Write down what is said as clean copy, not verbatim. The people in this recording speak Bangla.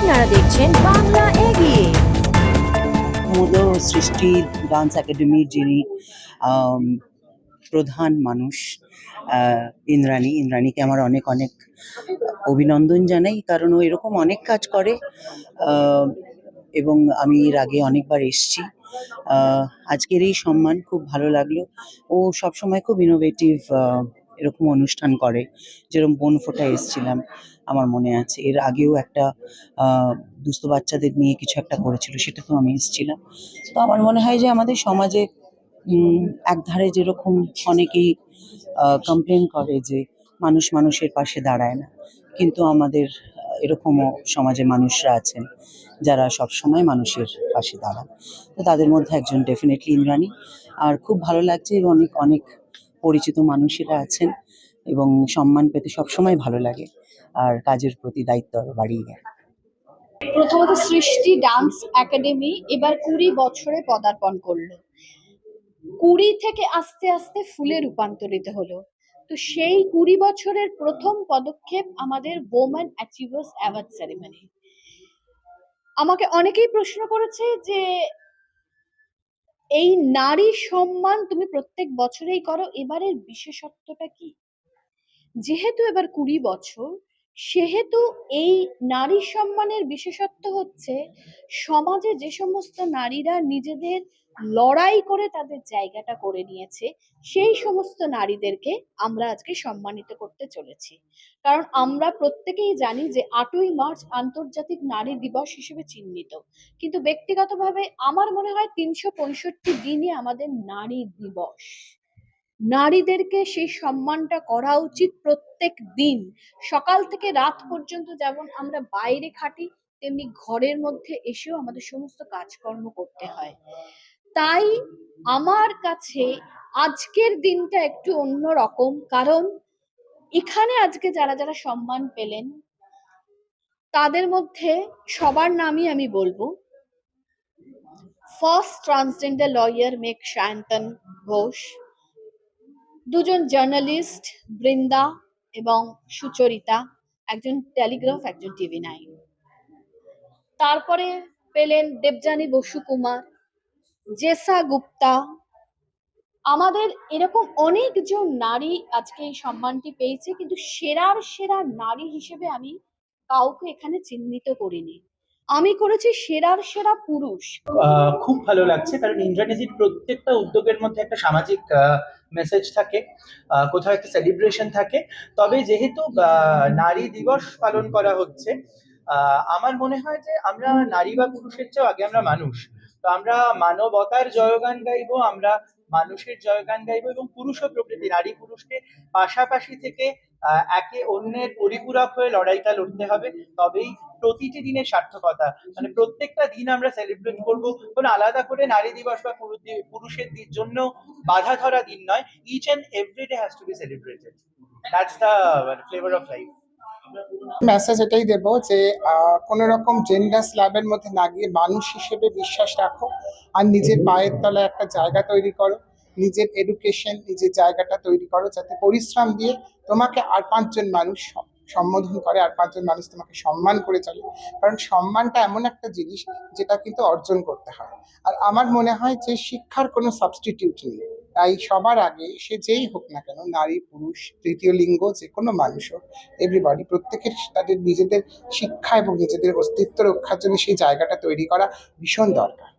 আপনারা দেখছেন বাংলা এগিয়ে। প্রমোদ সৃষ্টি ডান্স একাডেমির যিনি প্রধান মানুষ, ইন্দ্রাণীকে আমার অনেক অনেক অভিনন্দন জানাই, কারণ ও এরকম অনেক কাজ করে এবং আমি এর আগে অনেকবার এসছি। আজকের এই সম্মান খুব ভালো লাগলো। ও সবসময় খুব ইনোভেটিভ এরকম অনুষ্ঠান করে, যেরকম বনফোঁটা এসছিলাম, আমার মনে আছে। এর আগেও একটা দুস্থ বাচ্চাদের নিয়ে কিছু একটা করেছিল, সেটাতেও আমি এসছিলাম। তো আমার মনে হয় যে আমাদের সমাজে একধারে যেরকম অনেকেই কমপ্লেন করে যে মানুষ মানুষের পাশে দাঁড়ায় না, কিন্তু আমাদের এরকমও সমাজে মানুষরা আছেন যারা সব সময় মানুষের পাশে দাঁড়ান। তো তাদের মধ্যে একজন ডেফিনেটলি ইন্দ্রাণী। আর খুব ভালো লাগছে, এবং অনেক অনেক পরিচিত মানুষেরা আছেন, এবং সম্মান পেতে সবসময় ভালো লাগে, আর কাজের প্রতি দায়িত্ব আরো বাড়িয়ে দেয়। প্রথমত সৃষ্টি ডান্স একাডেমি এবার 20 বছরে পদার্পণ করলো। 20 থেকে আস্তে আস্তে ফুলে রূপান্তরিত হলো। তো সেই 20 বছরের প্রথম পদক্ষেপ আমাদের ওমেন অ্যাচিভার্স অ্যাওয়ার্ড সেরিমনি। আমাকে অনেকেই প্রশ্ন করেছে যে এই নারী সম্মান তুমি প্রত্যেক বছরেই করো, এবারের বিশেষত্বটা কি? যেহেতু এবার 20 বছর, সেহেতু এই নারী সম্মানের বিশেষত্ব হচ্ছে সমাজে যে সমস্ত নারীরা নিজেদের লড়াই করে তাদের জায়গাটা করে নিয়েছে, সেই সমস্ত নারীদেরকে আমরা আজকে সম্মানিত করতে চলেছি। কারণ আমরা প্রত্যেকেই জানি যে 8ই মার্চ আন্তর্জাতিক নারী দিবস হিসেবে চিহ্নিত, কিন্তু ব্যক্তিগতভাবে আমার মনে হয় 365 দিনই আমাদের নারী দিবস। নারীদেরকে সেই সম্মানটা করা উচিত প্রত্যেক দিন। সকাল থেকে রাত পর্যন্ত যেমন আমরা বাইরে খাটি, তেমনি ঘরের মধ্যে এসেও আমাদের সমস্ত কাজকর্ম করতে হয়। তাই আমার কাছে আজকের দিনটা একটু অন্যরকম, কারণ এখানে আজকে যারা যারা সম্মান পেলেন তাদের মধ্যে সবার নামই আমি বলবো। ফার্স্ট ট্রান্সজেন্ডার লয়ার মেঘ সায়ন্তন ঘোষ, দুজন জার্নালিস্ট বৃন্দা এবং সুচরিতা, একজন টেলিগ্রাফ, একজন TV9। তারপরে পেলেন দেবযানী বসু কুমার, জেসা গুপ্তা। আমাদের এরকম অনেকজন নারী আজকে এই সম্মানটি পেয়েছে, কিন্তু সেরার সেরা নারী হিসেবে আমি কাউকে এখানে চিহ্নিত করিনি। আমি করেছি সেরার সেরা পুরুষ। খুব ভালো লাগছে, কারণ ইন্দ্রাণীজির প্রত্যেকটা উদ্যোগের মধ্যে একটা সামাজিক মেসেজ থাকে, কোথাও একটা সেলিব্রেশন থাকে। তবে যেহেতু নারী দিবস পালন করা হচ্ছে, আমার মনে হয় যে আমরা নারী বা পুরুষের চেয়েও আগে আমরা মানুষ। তো আমরা মানবতার জয়গান গাইবো, আমরা মানুষের জয়গান গাইবো, এবং পুরুষ ও প্রকৃতি, নারী পুরুষকে পাশাপাশি থেকে একে অন্যের পরিপূরক হয়ে লড়াইটা লড়তে হবে। তবেই প্রতিটি দিনের সার্থকতা, মানে প্রত্যেকটা দিন আমরা সেলিব্রেট করব, কোনো আলাদা করে নারী দিবস বা পুরুষের জন্য বাধা ধরা দিন নয়। Each and every day has to be celebrated. That's the flavour of life. Message এটাই দেবো যে কোনো রকম জেন্ডার স্ল্যাবের মধ্যে না গিয়ে মানুষ হিসেবে বিশ্বাস রাখো, আর নিজের পায়ের তলায় একটা জায়গা তৈরি করো, নিজের এডুকেশন, নিজের জায়গাটা তৈরি করো, যাতে পরিশ্রম দিয়ে তোমাকে আর 5জন মানুষ সম্বোধন করে, আর 5জন মানুষ তোমাকে সম্মান করে চলে। কারণ সম্মানটা এমন একটা জিনিস যেটা কিন্তু অর্জন করতে হয়। আর আমার মনে হয় যে শিক্ষার কোনো সাবস্টিটিউট নেই। তাই সবার আগে সে যেই হোক না কেন, নারী পুরুষ তৃতীয় লিঙ্গ যে কোনো মানুষ হোক, এভরিবডি, প্রত্যেকের তাদের নিজেদের শিক্ষা এবং নিজেদের অস্তিত্ব রক্ষার জন্য সেই জায়গাটা তৈরি করা ভীষণ দরকার।